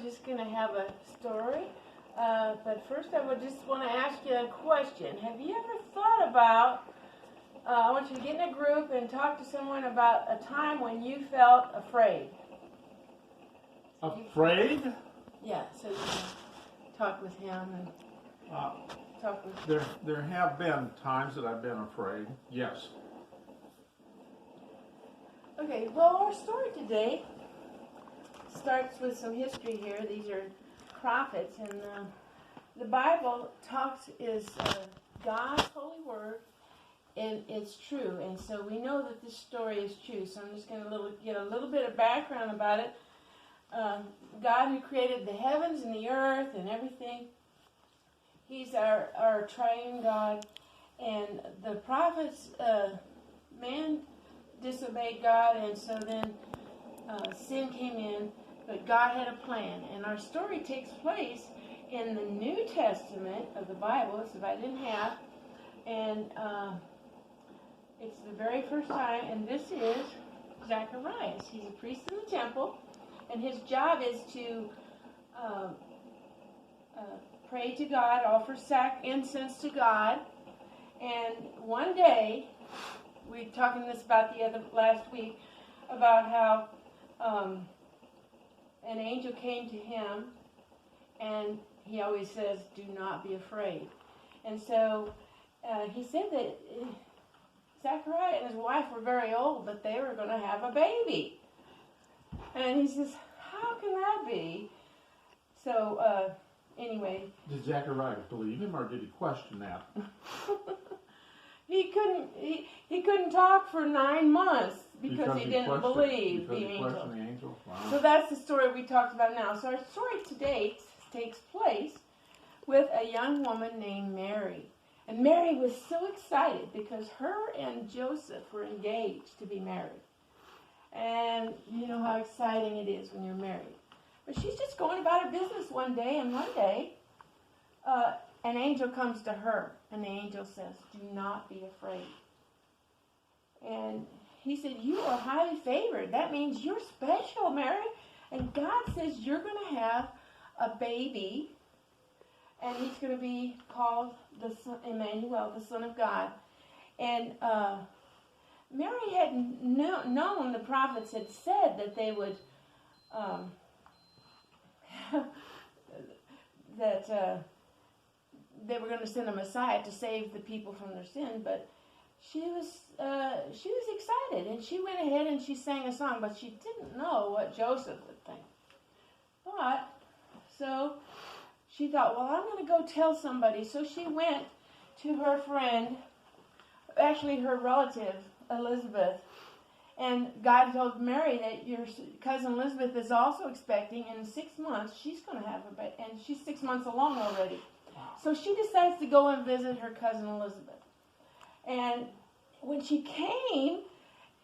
just going to have a story. But first I would just want to ask you a question. Have you ever thought about, I want you to get in a group and talk to someone about a time when you felt afraid. Afraid? Yeah, so you can talk with him and talk with... There have been times that I've been afraid, yes. Okay, well, our story today starts with some history here. These are prophets, and the Bible is God's holy word, and it's true. And so we know that this story is true. So I'm just going to get a little bit of background about it. God who created the heavens and the earth and everything, He's our triune God. And the prophets, man disobeyed God, and so then sin came in, but God had a plan. And our story takes place in the New Testament of the Bible. It's divided in half, and it's the very first time, and this is Zacharias. He's a priest in the temple, and his job is to pray to God, offer incense to God. And one day, we were talking this about last week, about how an angel came to him, and he always says, "Do not be afraid." And so he said that Zachariah and his wife were very old, but they were going to have a baby. And he says, "How can that be?" So anyway. Did Zachariah believe him, or did he question that? He couldn't talk for 9 months because he didn't believe the angel. Wow. So that's the story we talked about now. So our story today takes place with a young woman named Mary. And Mary was so excited because her and Joseph were engaged to be married. And you know how exciting it is when you're married. But she's just going about her business one day, and one day an angel comes to her, and the angel says, "Do not be afraid." And he said, "You are highly favored. That means you're special, Mary. And God says you're going to have a baby, and he's going to be called Emmanuel, the Son of God." And Mary had known the prophets had said that they would, they were going to send a Messiah to save the people from their sin, but she was excited, and she went ahead and she sang a song, but she didn't know what Joseph would think. But so she thought, well, I'm going to go tell somebody. So she went to her friend, actually her relative, Elizabeth, and God told Mary that your cousin Elizabeth is also expecting, and in 6 months she's going to have a baby, and she's 6 months along already. So she decides to go and visit her cousin Elizabeth. And when she came,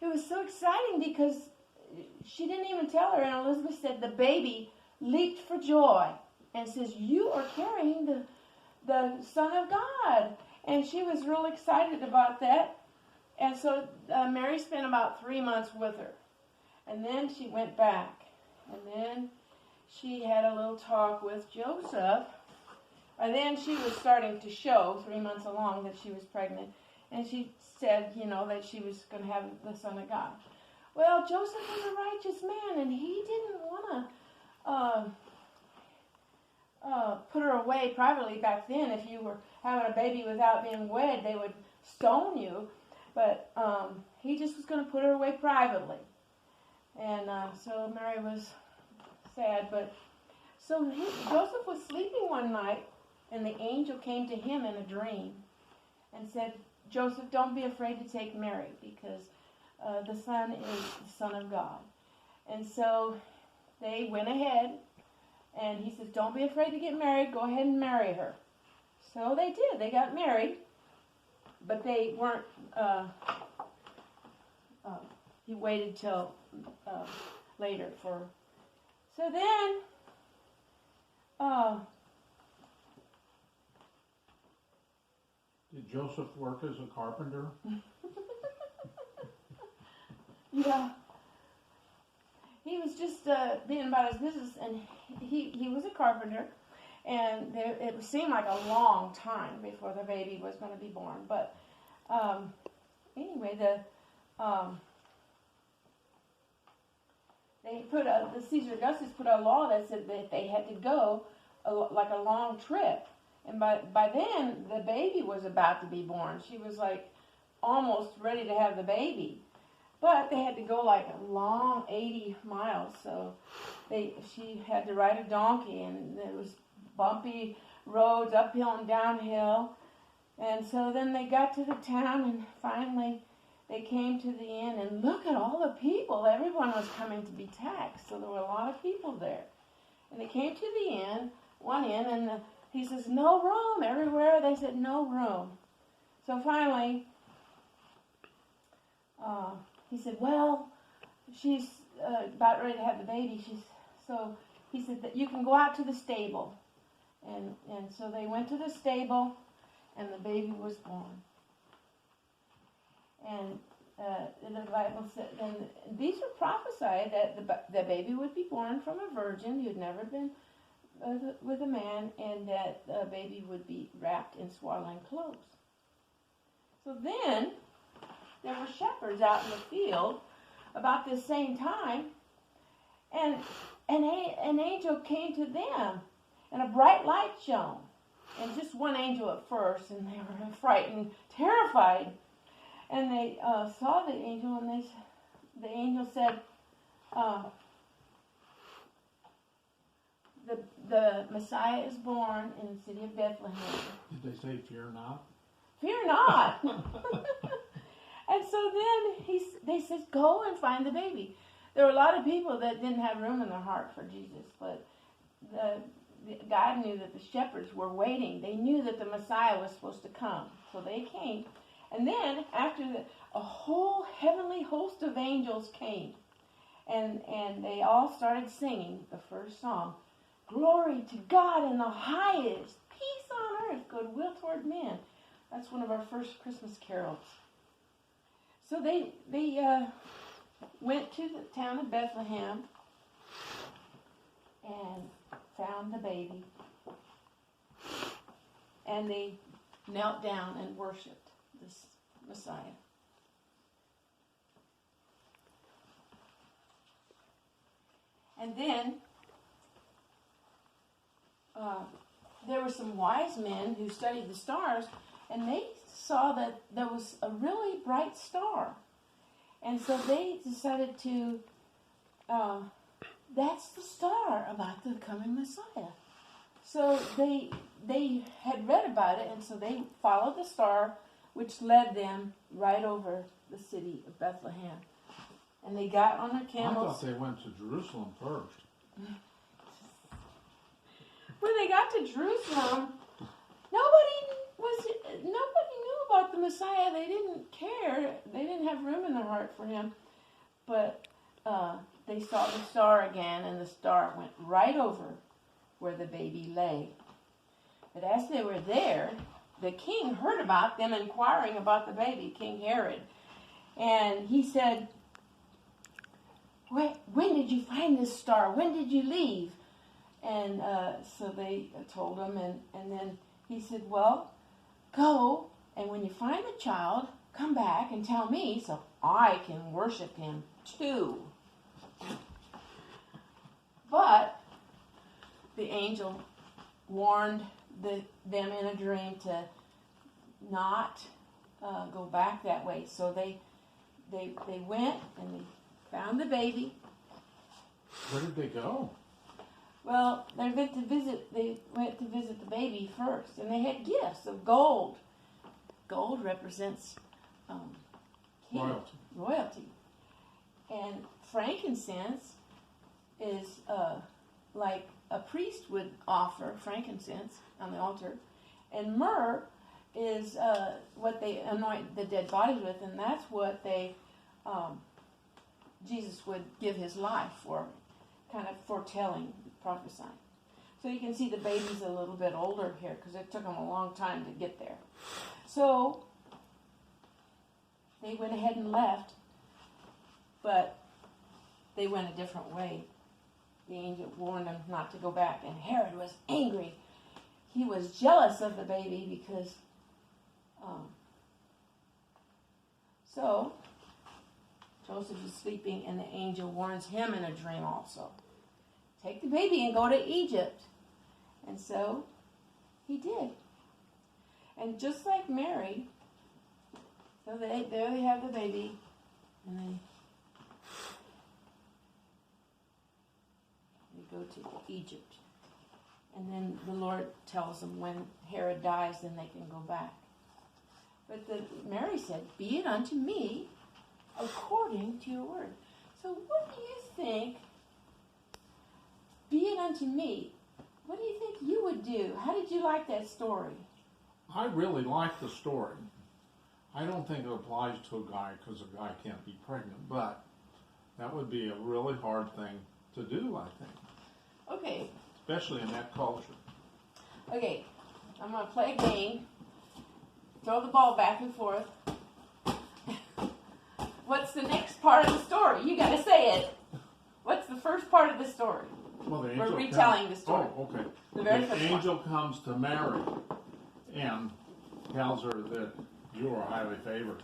it was so exciting because she didn't even tell her, and Elizabeth said the baby leaped for joy and says, "You are carrying the Son of God." And she was real excited about that. And so Mary spent about 3 months with her. And then she went back. And then she had a little talk with Joseph. And then she was starting to show, 3 months along, that she was pregnant. And she said, that she was going to have the Son of God. Well, Joseph was a righteous man, and he didn't want to put her away privately back then. If you were having a baby without being wed, they would stone you. But he just was going to put her away privately. And so Mary was sad. But so Joseph was sleeping one night, and the angel came to him in a dream and said, "Joseph, don't be afraid to take Mary, because the Son is the Son of God." And so they went ahead, and he says, "Don't be afraid to get married. Go ahead and marry her." So they did. They got married, but they weren't. He waited till later for. So then. Did Joseph work as a carpenter? Yeah. he was just being about his business, and he was a carpenter, and it seemed like a long time before the baby was going to be born. But anyway, the Caesar Augustus put a law that said that they had to go like a long trip, and by then the baby was about to be born. She was like almost ready to have the baby. But they had to go like a long 80 miles, so she had to ride a donkey, and there was bumpy roads, uphill and downhill. And so then they got to the town, and finally they came to the inn, and look at all the people. Everyone was coming to be taxed, so there were a lot of people there. And they came to the inn, one inn, and he says, no room. Everywhere they said, no room. So finally, he said, well, she's about ready to have the baby. So he said that you can go out to the stable. And so they went to the stable, and the baby was born. And the Bible said, and these were prophesied that the baby would be born from a virgin who had never been with a man, and that the baby would be wrapped in swaddling clothes. So then there were shepherds out in the field about this same time, and an angel came to them, and a bright light shone. And just one angel at first, and they were frightened, terrified. And they saw the angel, and the angel said, the Messiah is born in the city of Bethlehem. Did they say, fear not? Fear not. And so then they said, go and find the baby. There were a lot of people that didn't have room in their heart for Jesus, but God knew that the shepherds were waiting. They knew that the Messiah was supposed to come. So they came. And then after a whole heavenly host of angels came. And they all started singing the first song. Glory to God in the highest. Peace on earth. Goodwill toward men. That's one of our first Christmas carols. So they went to the town of Bethlehem and found the baby. And they knelt down and worshipped this Messiah. And then there were some wise men who studied the stars, and they saw that there was a really bright star. And so they decided to, that's the star about the coming Messiah. So they had read about it, and so they followed the star, which led them right over the city of Bethlehem. And they got on their camels. I thought they went to Jerusalem first. When they got to Jerusalem, nobody knew about the Messiah. They didn't care. They didn't have room in their heart for him. But they saw the star again, and the star went right over where the baby lay. But as they were there, the king heard about them inquiring about the baby, King Herod. And he said, when did you find this star? When did you leave? And so they told him, and then he said, well, go, and when you find the child, come back and tell me so I can worship him too. But the angel warned them in a dream to not go back that way. So they went and they found the baby. Where did they go? Well, they went to visit the baby first, and they had gifts of gold. Gold represents royalty. And frankincense is like a priest would offer frankincense on the altar. And myrrh is what they anoint the dead bodies with, and that's what Jesus would give his life for, kind of foretelling, prophesying. So you can see the baby's a little bit older here because it took them a long time to get there. So they went ahead and left, but they went a different way. The angel warned them not to go back, and Herod was angry. He was jealous of the baby because, so Joseph is sleeping, and the angel warns him in a dream also. Take the baby and go to Egypt. And so he did. And just like Mary, so there they have the baby, and they go to Egypt. And then the Lord tells them when Herod dies, then they can go back. But Mary said, "Be it unto me according to your word." So what do you think? Be it unto me. What do you think you would do? How did you like that story? I really like the story. I don't think it applies to a guy because a guy can't be pregnant, but that would be a really hard thing to do, I think. Okay. Especially in that culture. Okay. I'm going to play a game. Throw the ball back and forth. What's the next part of the story? You got to say it. What's the first part of the story? Well, the angel We're retelling the story. Oh, okay. The very The first angel comes to Mary and tells her that you are highly favored.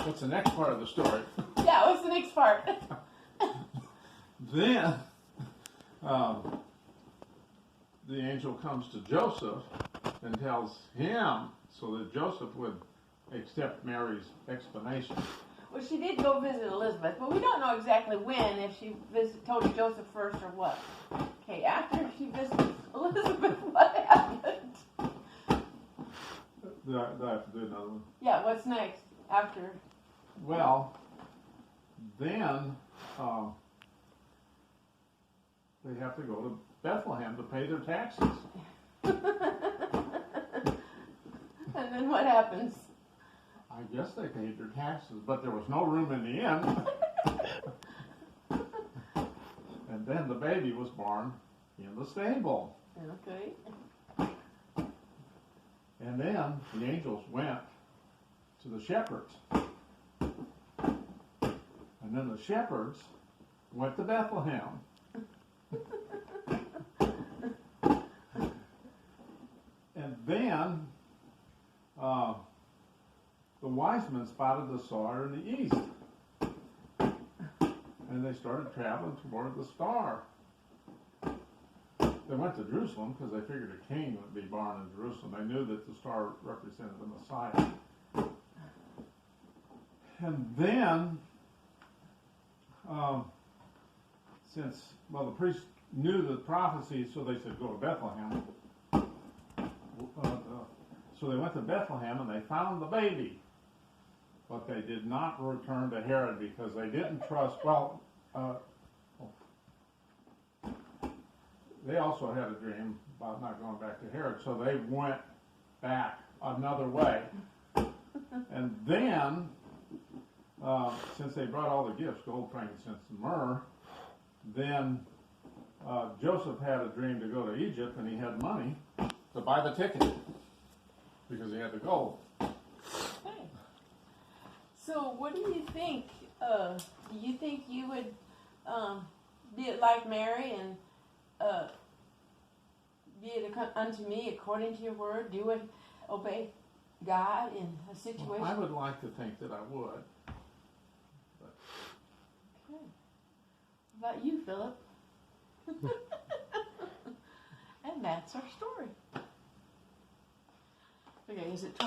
What's the next part of the story? Yeah, what's the next part? Then the angel comes to Joseph and tells him so that Joseph would accept Mary's explanation. Well, she did go visit Elizabeth, but we don't know exactly when, if she told Joseph first or what. Okay, after she visited Elizabeth, what happened? Do I have to do another one? Yeah, what's next after? Well, then they have to go to Bethlehem to pay their taxes. And then what happens? I guess they paid their taxes, but there was no room in the inn. And then the baby was born in the stable. Okay. And then the angels went to the shepherds. And then the shepherds went to Bethlehem. And then the wise men spotted the star in the east. And they started traveling toward the star. They went to Jerusalem because they figured a king would be born in Jerusalem. They knew that the star represented the Messiah. And then, the priests knew the prophecy, so they said, go to Bethlehem. So they went to Bethlehem and they found the baby. But they did not return to Herod because they didn't trust, they also had a dream about not going back to Herod, so they went back another way. And then, since they brought all the gifts, gold, frankincense, and myrrh, then Joseph had a dream to go to Egypt, and he had money to buy the ticket because he had the gold. Okay. So what do you think? Do you think you would be it like Mary and be it unto me according to your word? Do it, obey God in a situation? Well, I would like to think that I would. But. Okay. What about you, Philip? And that's our story. Okay, is it